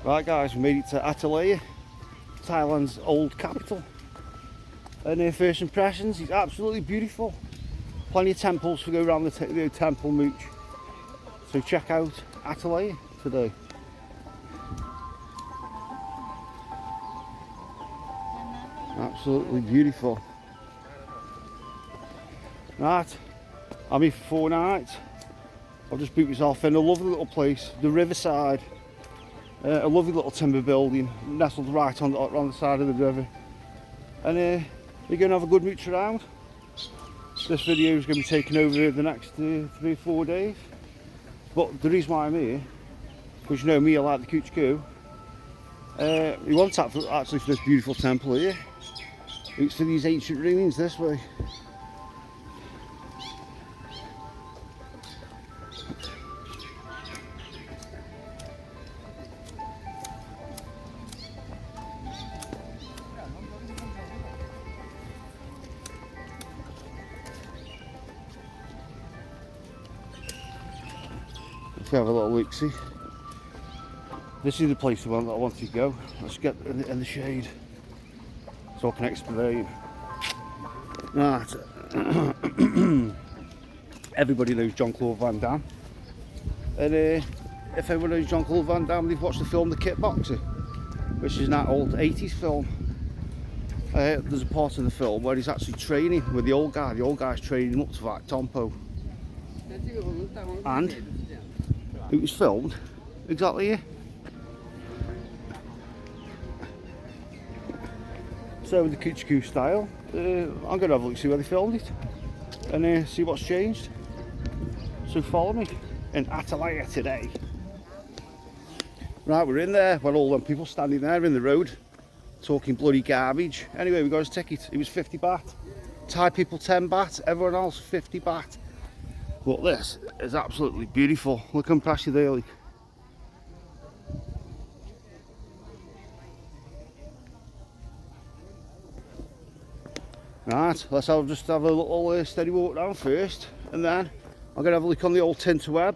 Right guys, we made it to Ayutthaya, Thailand's old capital. And first impressions, it's absolutely beautiful. Plenty of temples to go around the temple mooch. So check out Ayutthaya today. Absolutely beautiful. Right, I'm here for 4 nights. I've just booked myself in a lovely little place, the riverside. A lovely little timber building nestled right on the side of the river. And we're going to have a good mooch around. This video is going to be taken over the next 3 or 4 days. But the reason why I'm here, because you know me, I like the cooch coo. We want actually for this beautiful temple here. It's for these ancient ruins this way. Let's have a little look-see. This is the place I want to go. Let's get in the shade so I can explain. Right. Everybody knows Jean-Claude Van Damme. And if everyone knows Jean-Claude Van Damme, they've watched the film The Kickboxer, which is that old 80s film. There's a part in the film where he's actually training with the old guy. The old guy's training up to that Tompo. And it was filmed exactly here. So with the cooch coo style, I'm going to have a look, see where they filmed it, and see what's changed. So follow me in Ayutthaya today. Right, we're in there, well, all them people standing there in the road, talking bloody garbage. Anyway, we got his ticket, it was 50 baht. Thai people 10 baht, everyone else 50 baht. But this is absolutely beautiful. Look, I'm past you there, like. Right, let's just have a little steady walk down first, and then I'm going to have a look on the old tinterweb,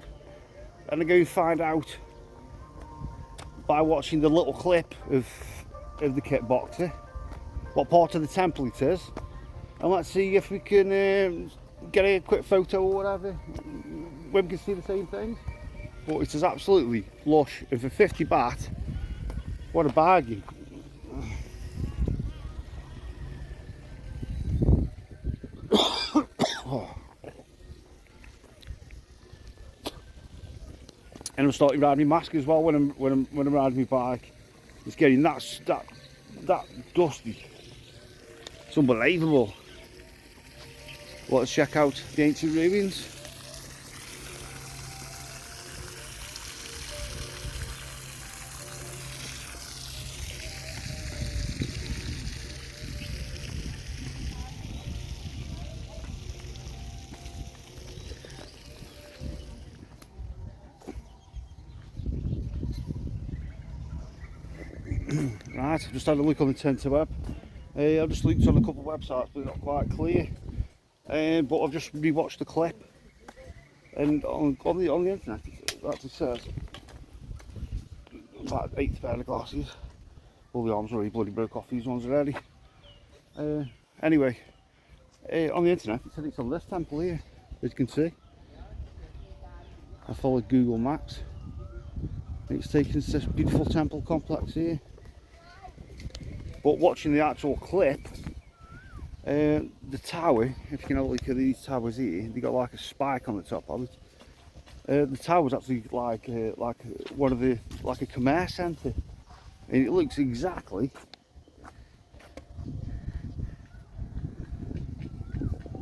and I'm going to find out by watching the little clip of the kickboxer what part of the temple it is, and let's see if we can get a quick photo or whatever when we can see the same thing. But it is absolutely lush, and for 50 baht, what a bargain. And I'm starting riding my mask as well when I'm riding my bike. It's getting that dusty. It's unbelievable. Well, let's check out the ancient ruins. Right, just had a look on the tinterweb. I've just looked on a couple of websites, but they're not quite clear. But I've just rewatched the clip, and on the internet it actually says about 8 pair of glasses. All the arms already bloody broke off these ones already. Anyway, on the internet it said it's on this temple here, as you can see. I followed Google Maps. It's taken us to this beautiful temple complex here. But watching the actual clip, the tower, if you can have a look at these towers here, they got like a spike on the top of it. The tower's actually like one of the, like a commerce centre, and it looks exactly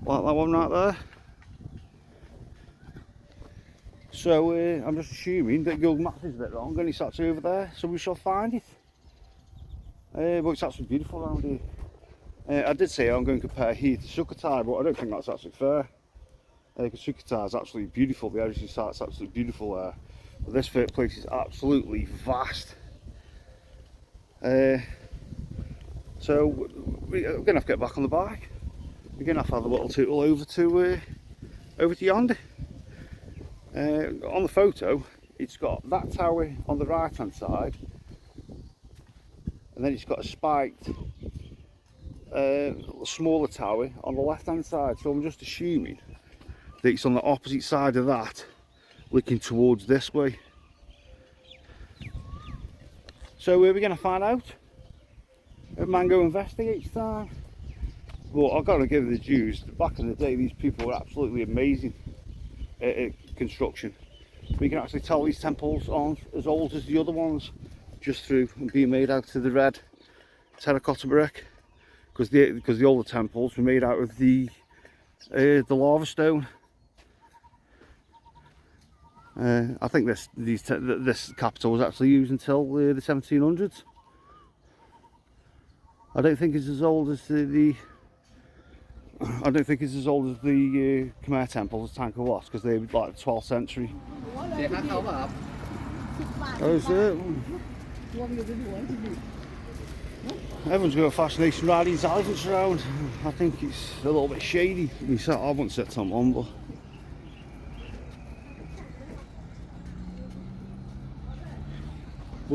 like that one right there. So I'm just assuming that Google Maps is a bit wrong and it's actually over there, so we shall find it. But it's actually beautiful around here. I did say I'm going to compare here to Sukhothai, but I don't think that's actually fair. Because Sukhothai is absolutely beautiful, the heritage site's absolutely beautiful there. But this place is absolutely vast. So we're going to have to get back on the bike. We're going to have a little tootle over to yonder. On the photo, it's got that tower on the right hand side, and then it's got a spiked smaller tower on the left hand side. So I'm just assuming that it's on the opposite side of that, looking towards this way. So we're going to find out. Mango investigates time. But I've got to give it the dues. Back in the day, these people were absolutely amazing at construction. We can actually tell these temples aren't as old as the other ones just through being made out of the red terracotta brick, because the older temples were made out of the lava stone. I think this capital was actually used until the 1700s. I don't think it's as old as the Khmer temples, as Angkor Wat, because they were like the 12th century. Everyone's got a fascination riding these elephants around. I think it's a little bit shady. I wouldn't sit on one, but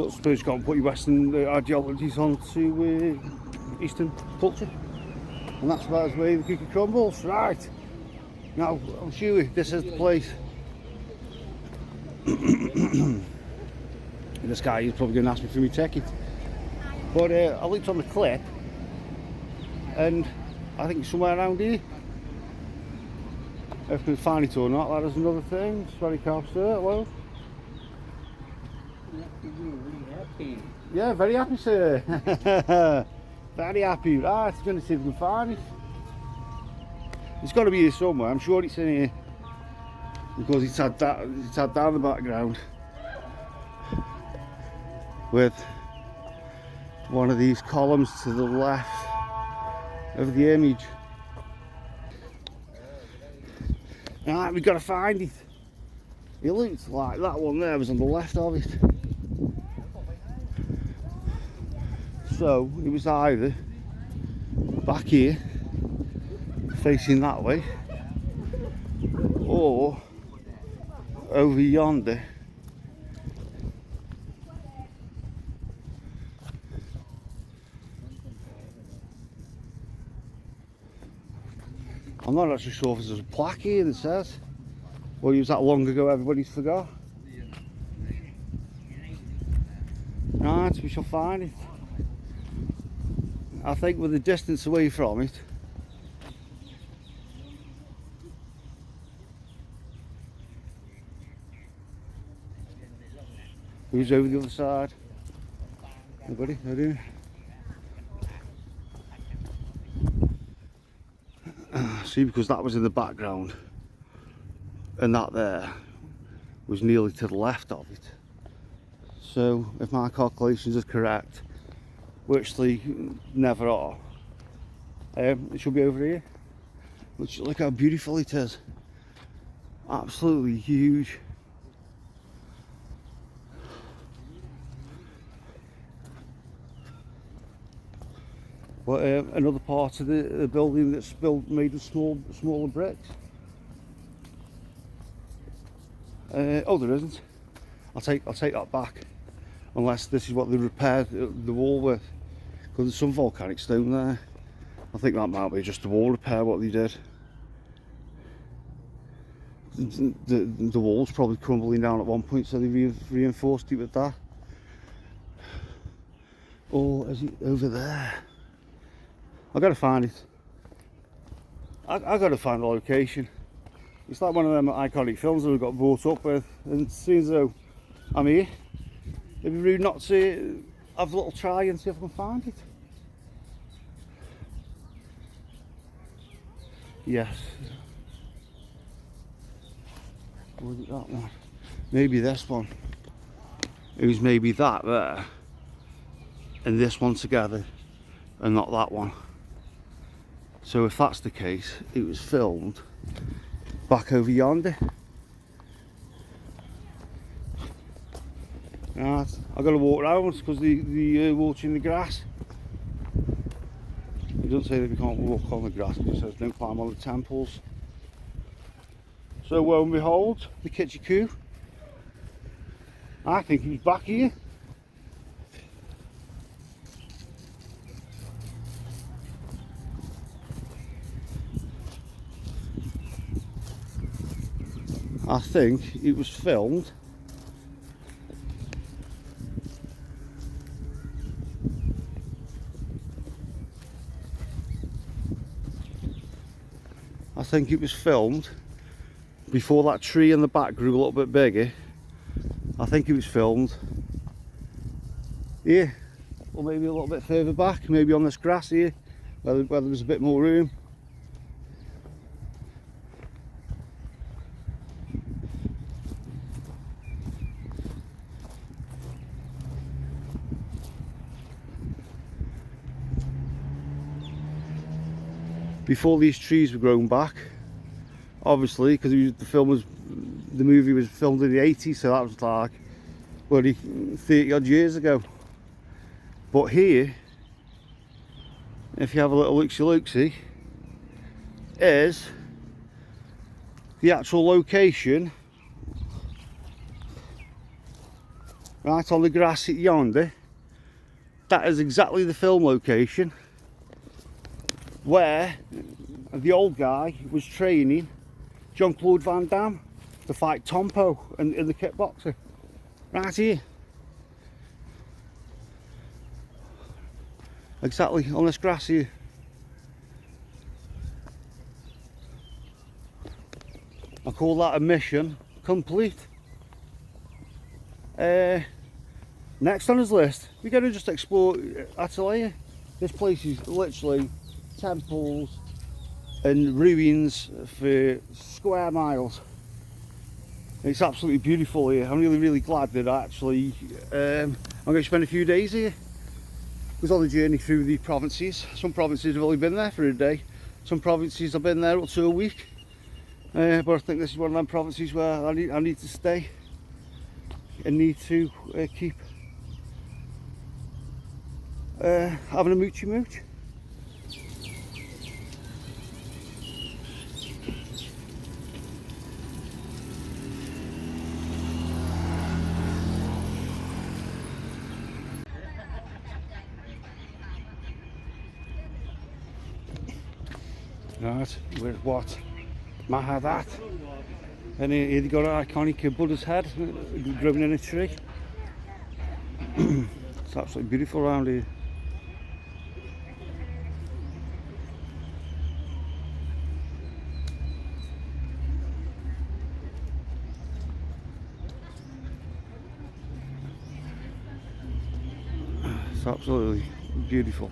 I suppose you can't put your Western ideologies onto Eastern culture. And that's about the way the cookie crumbles. Right, now I'm sure this is the place. This guy is probably going to ask me for my ticket. But I looked on the clip and I think it's somewhere around here. If I can find it or not, that is another thing. It's very cops there, well. Yeah, very happy, sir. Very happy. Right, I'm going to see if we can find it. It's got to be here somewhere. I'm sure it's in here because it's had down the background with one of these columns to the left of the image. Right, we've got to find it. It looks like that one there was on the left of it. So it was either back here, facing that way, or over yonder. I'm not actually sure if there's a plaque here that says, or it was that long ago everybody's forgot. Right, we shall find it. I think with the distance away from it, who's over the other side? Anybody? I do. See, because that was in the background and that there was nearly to the left of it. So if my calculations are correct, which they never are, it should be over here. Which, look how beautiful it is. Absolutely huge. But another part of the building that's made of smaller bricks. Oh, there isn't. I'll take that back, unless this is what they repaired the wall with, because there's some volcanic stone there. I think that might be just the wall repair what they did. The wall's probably crumbling down at one point, so they reinforced it with that. Or is it over there? I gotta find it. I gotta find the location. It's like one of them iconic films that we got brought up with, and seems though I'm here, it'd be rude not to have a little try and see if I can find it. Yes. Was it that one? Maybe this one. It was maybe that there and this one together, and not that one. So if that's the case, it was filmed back over yonder. Right, I've got to walk around because the watering the grass. It doesn't say that we can't walk on the grass, it just says don't climb on the temples. So lo and behold, the Kitchiku. I think he's back here. I think it was filmed before that tree in the back grew a little bit bigger. I think it was filmed here, or maybe a little bit further back, maybe on this grass here, where there's a bit more room. Before these trees were grown back, obviously, because the movie was filmed in the 80s, so that was like, bloody 30 odd years ago. But here, if you have a little look-see, is the actual location, right on the grass yonder. That is exactly the film location where the old guy was training Jean-Claude Van Damme to fight Tompo in the kickboxer. Right here. Exactly on this grass here. I call that a mission complete. Next on his list, we're going to just explore Ayutthaya. This place is literally temples and ruins for square miles. It's absolutely beautiful here. I'm really glad that I'm going to spend a few days here. It was on the journey through the provinces. Some provinces have only been there for a day. Some provinces have been there up to a week. But I think this is one of them provinces where I need to stay and need to keep having a moochy mooch. Right, where's what? Mahadat. And here they got an iconic Buddha's head grown in a tree. It's absolutely beautiful around here. It's absolutely beautiful.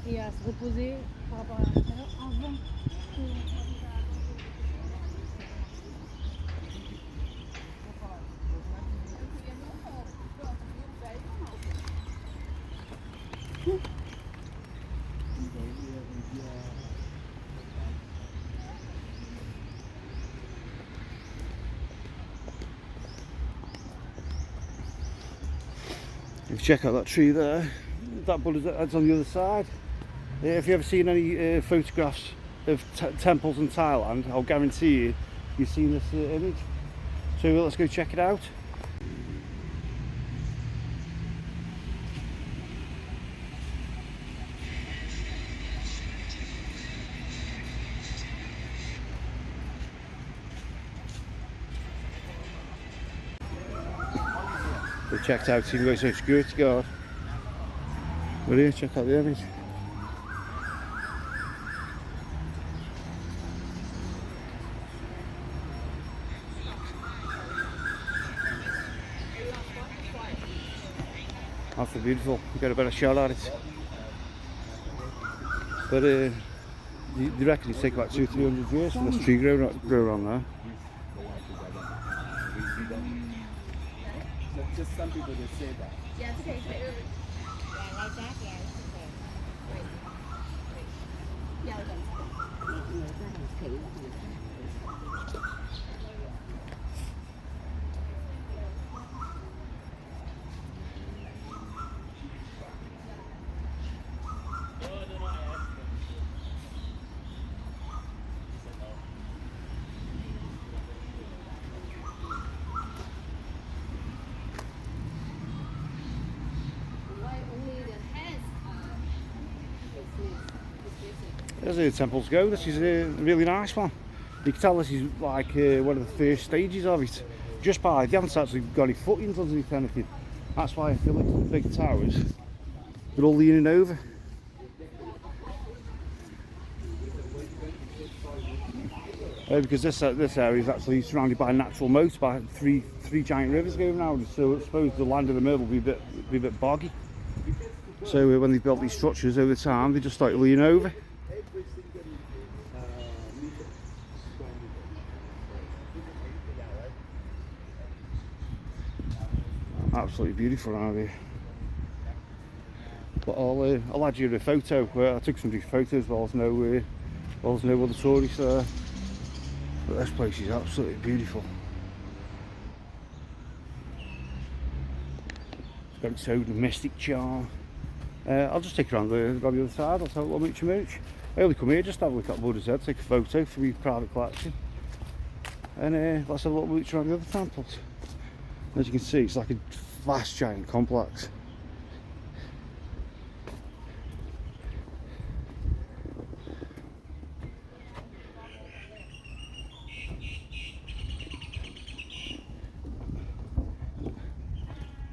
Et à se reposer par rapport à l'intérieur avant. If you check out that tree there, that Buddha's head's on the other side. If you've ever seen any photographs of temples in Thailand, I'll guarantee you've seen this image. So let's go check it out. We checked out even though it's security guard. But here, check out the image. Absolutely beautiful. We got a better shot at it. But you reckon it'd take about 200-300 years for this tree grow on there? Just some people just say that. Yeah, it's okay. Yeah, like that. Yeah, it's okay. Wait. Yeah, it's okay. there's a temple to go. This is a really nice one. You can tell this is like one of the first stages of it. Just by, they haven't actually got any footings underneath anything. That's why if you look at the big towers, they're all leaning over. Because this area is actually surrounded by natural moat, by three giant rivers going around. So I suppose the land in the middle will be a bit boggy. So when they built these structures over time, they just started leaning over. Absolutely beautiful around here. But I'll add you a photo. I took some of these photos while there's no other tourists there. But this place is absolutely beautiful. It's got its own mystic charm. I'll just take you around the other side. I'll tell you what mooch. I only come here just to have a look at Buddha's head, take a photo for my private collection. And let's have a little mooch around the other temples. As you can see, it's like a vast giant complex.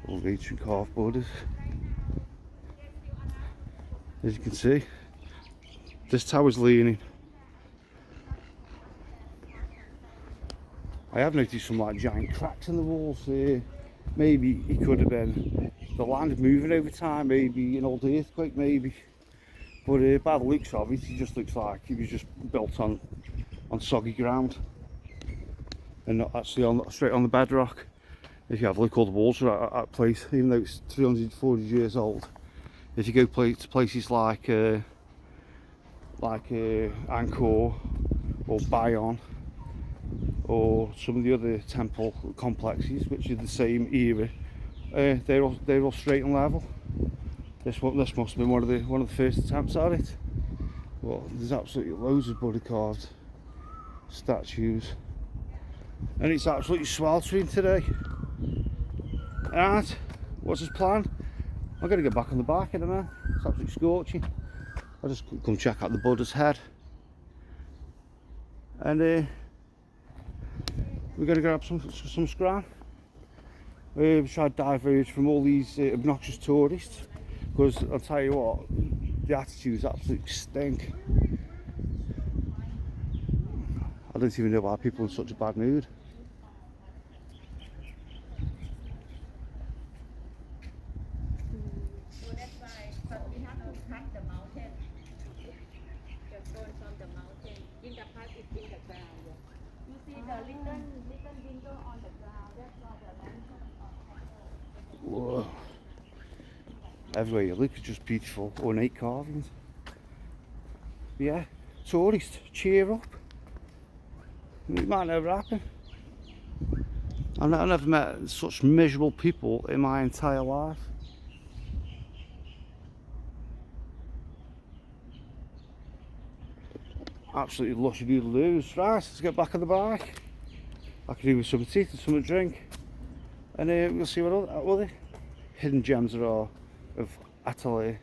All the ancient carved Buddhas. As you can see, this tower's leaning. I have noticed some like giant cracks in the walls here. Maybe it could have been the land moving over time, maybe an old earthquake, maybe. But by the looks of it, it just looks like it was just built on soggy ground and not actually straight on the bedrock. If you have a look, all the walls are at that place, even though it's 340 years old. If you go to places like Angkor or Bayon, or some of the other temple complexes which are the same era, they're all straight and level. This must have been one of the first attempts at it. Well, there's absolutely loads of Buddha carved statues, and it's absolutely sweltering today. Right, what's his plan? I'm going to get back on the bike in a minute. It's absolutely scorching. I'll just come check out the Buddha's head, and we're going to grab some scran. We try to diverge from all these obnoxious tourists, because I'll tell you what, the attitudes absolutely stink. I don't even know why people are in such a bad mood. Whoa. Everywhere you look is just beautiful, ornate carvings. Yeah, tourists, cheer up. It might never happen. I've never met such miserable people in my entire life. Absolutely lushy doodle-doos. Right, let's get back on the bike. I can do with some tea and some drink. And we'll see what other hidden gems there are of Ayutthaya.